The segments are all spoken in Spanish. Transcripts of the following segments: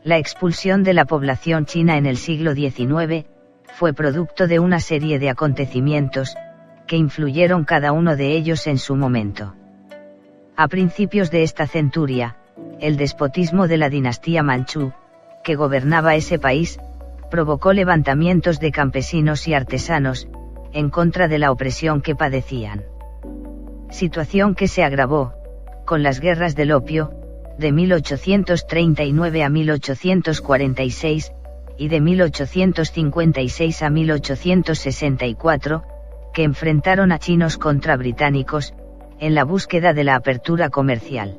La expulsión de la población china en el siglo XIX fue producto de una serie de acontecimientos, que influyeron cada uno de ellos en su momento. A principios de esta centuria, el despotismo de la dinastía manchú, que gobernaba ese país, provocó levantamientos de campesinos y artesanos, en contra de la opresión que padecían. Situación que se agravó, con las guerras del opio, de 1839 a 1846, y de 1856 a 1864, que enfrentaron a chinos contra británicos, en la búsqueda de la apertura comercial.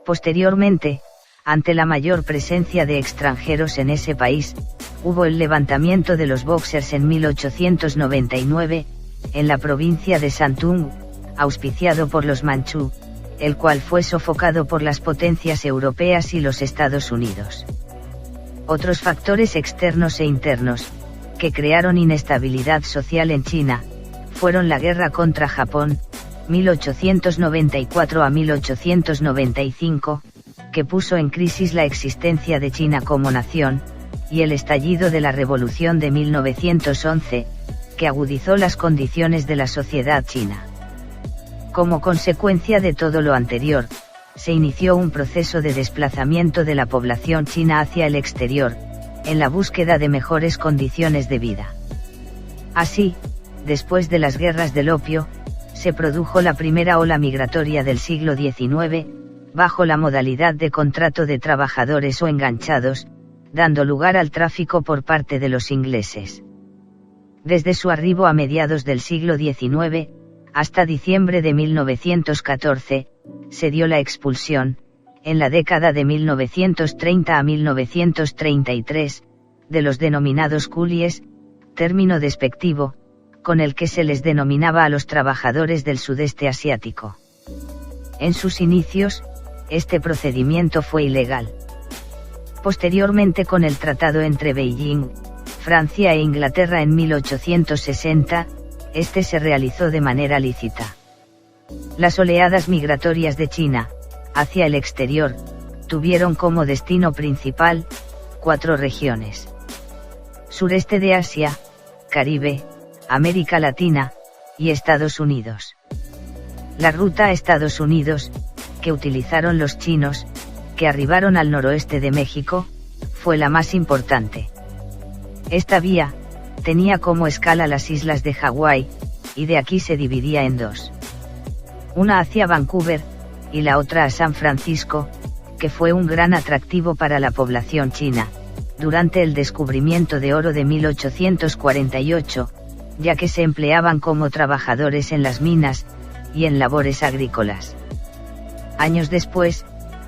Posteriormente, ante la mayor presencia de extranjeros en ese país, hubo el levantamiento de los Boxers en 1899, en la provincia de Shantung, auspiciado por los manchú, el cual fue sofocado por las potencias europeas y los Estados Unidos. Otros factores externos e internos, que crearon inestabilidad social en China, fueron la guerra contra Japón, 1894 a 1895, que puso en crisis la existencia de China como nación, y el estallido de la Revolución de 1911, que agudizó las condiciones de la sociedad china. Como consecuencia de todo lo anterior, se inició un proceso de desplazamiento de la población china hacia el exterior, en la búsqueda de mejores condiciones de vida. Así, después de las guerras del opio, se produjo la primera ola migratoria del siglo XIX, bajo la modalidad de contrato de trabajadores o enganchados, dando lugar al tráfico por parte de los ingleses. Desde su arribo a mediados del siglo XIX, hasta diciembre de 1914, se dio la expulsión, en la década de 1930 a 1933, de los denominados coolies, término despectivo, con el que se les denominaba a los trabajadores del sudeste asiático. En sus inicios, este procedimiento fue ilegal. Posteriormente, con el tratado entre Beijing, Francia e Inglaterra en 1860, este se realizó de manera lícita. Las oleadas migratorias de China, hacia el exterior, tuvieron como destino principal, 4 regiones: sureste de Asia, Caribe, América Latina, y Estados Unidos. La ruta a Estados Unidos, que utilizaron los chinos, que arribaron al noroeste de México, fue la más importante. Esta vía, tenía como escala las islas de Hawái, y de aquí se dividía en 2. Una hacia Vancouver, y la otra a San Francisco, que fue un gran atractivo para la población china, durante el descubrimiento de oro de 1848, ya que se empleaban como trabajadores en las minas, y en labores agrícolas. Años después,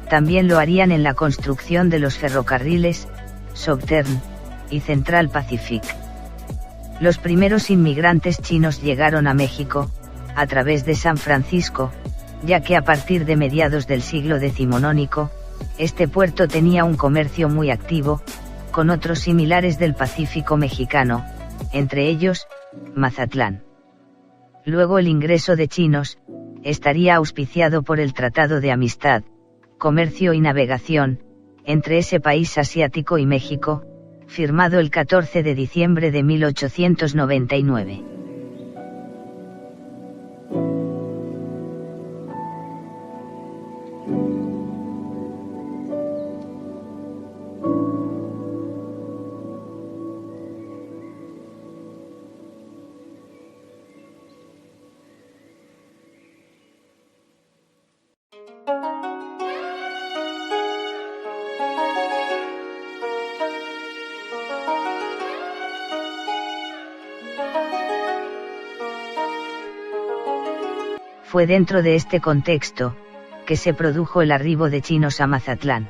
también lo harían en la construcción de los ferrocarriles, Southern, y Central Pacific. Los primeros inmigrantes chinos llegaron a México, a través de San Francisco, ya que a partir de mediados del siglo decimonónico, este puerto tenía un comercio muy activo, con otros similares del Pacífico mexicano, entre ellos, Mazatlán. Luego el ingreso de chinos, estaría auspiciado por el Tratado de Amistad, Comercio y Navegación, entre ese país asiático y México, firmado el 14 de diciembre de 1899. Fue dentro de este contexto, que se produjo el arribo de chinos a Mazatlán.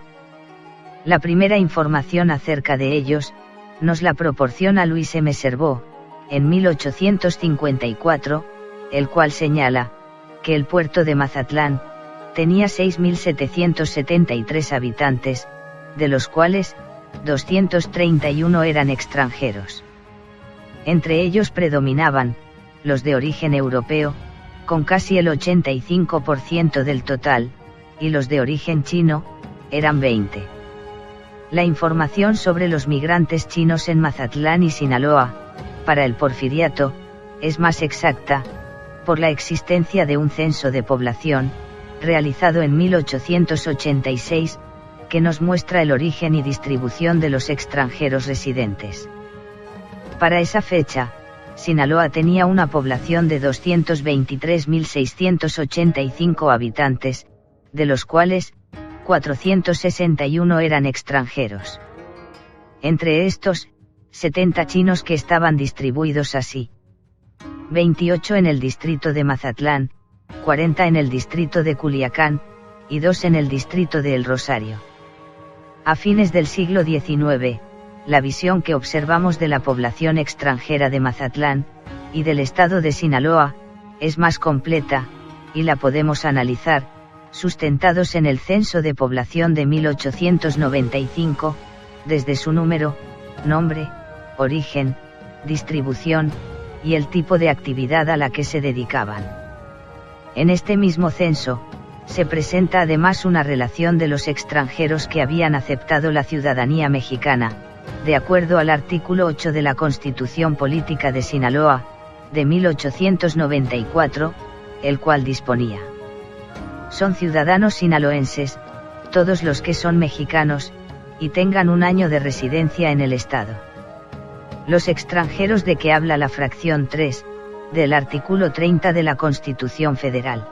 La primera información acerca de ellos, nos la proporciona Luis M. Servaux, en 1854, el cual señala, que el puerto de Mazatlán, tenía 6.773 habitantes, de los cuales, 231 eran extranjeros. Entre ellos predominaban, los de origen europeo, con casi el 85% del total, y los de origen chino, eran 20. La información sobre los migrantes chinos en Mazatlán y Sinaloa, para el Porfiriato, es más exacta, por la existencia de un censo de población, realizado en 1886, que nos muestra el origen y distribución de los extranjeros residentes. Para esa fecha, Sinaloa tenía una población de 223.685 habitantes, de los cuales, 461 eran extranjeros. Entre estos, 70 chinos que estaban distribuidos así: 28 en el distrito de Mazatlán, 40 en el distrito de Culiacán, y 2 en el distrito de El Rosario. A fines del siglo XIX, la visión que observamos de la población extranjera de Mazatlán, y del estado de Sinaloa, es más completa, y la podemos analizar, sustentados en el Censo de Población de 1895, desde su número, nombre, origen, distribución, y el tipo de actividad a la que se dedicaban. En este mismo censo, se presenta además una relación de los extranjeros que habían aceptado la ciudadanía mexicana, de acuerdo al artículo 8 de la Constitución Política de Sinaloa, de 1894, el cual disponía: son ciudadanos sinaloenses, todos los que son mexicanos, y tengan un año de residencia en el Estado. Los extranjeros de que habla la fracción 3, del artículo 30 de la Constitución Federal.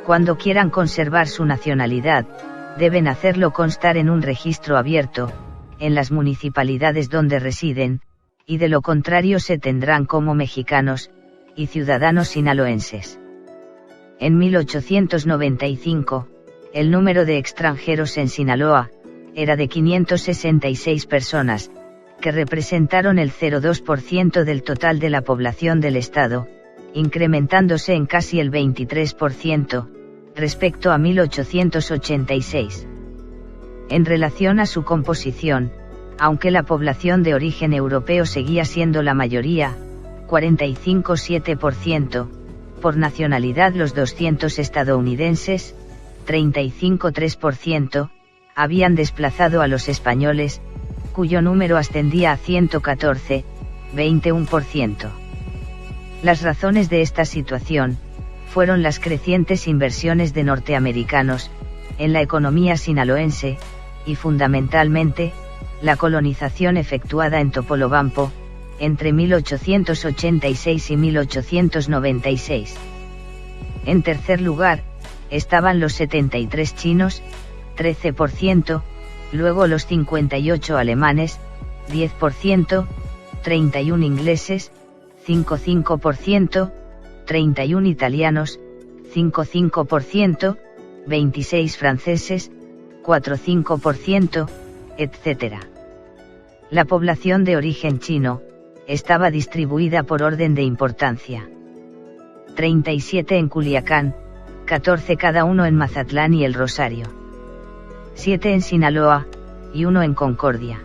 Cuando quieran conservar su nacionalidad, deben hacerlo constar en un registro abierto, en las municipalidades donde residen, y de lo contrario se tendrán como mexicanos, y ciudadanos sinaloenses. En 1895, el número de extranjeros en Sinaloa, era de 566 personas, que representaron el 0,2% del total de la población del estado, incrementándose en casi el 23%, respecto a 1886. En relación a su composición, aunque la población de origen europeo seguía siendo la mayoría, 45,7%, por nacionalidad los 200 estadounidenses, 35,3%, habían desplazado a los españoles, cuyo número ascendía a 114, 21%. Las razones de esta situación fueron las crecientes inversiones de norteamericanos en la economía sinaloense, y fundamentalmente, la colonización efectuada en Topolobampo, entre 1886 y 1896. En tercer lugar, estaban los 73 chinos, 13%, luego los 58 alemanes, 10%, 31 ingleses, 5,5%, 31 italianos, 5,5%, 26 franceses, 4,5%, etc. La población de origen chino estaba distribuida por orden de importancia: 37 en Culiacán, 14 cada uno en Mazatlán y El Rosario, 7 en Sinaloa, y 1 en Concordia.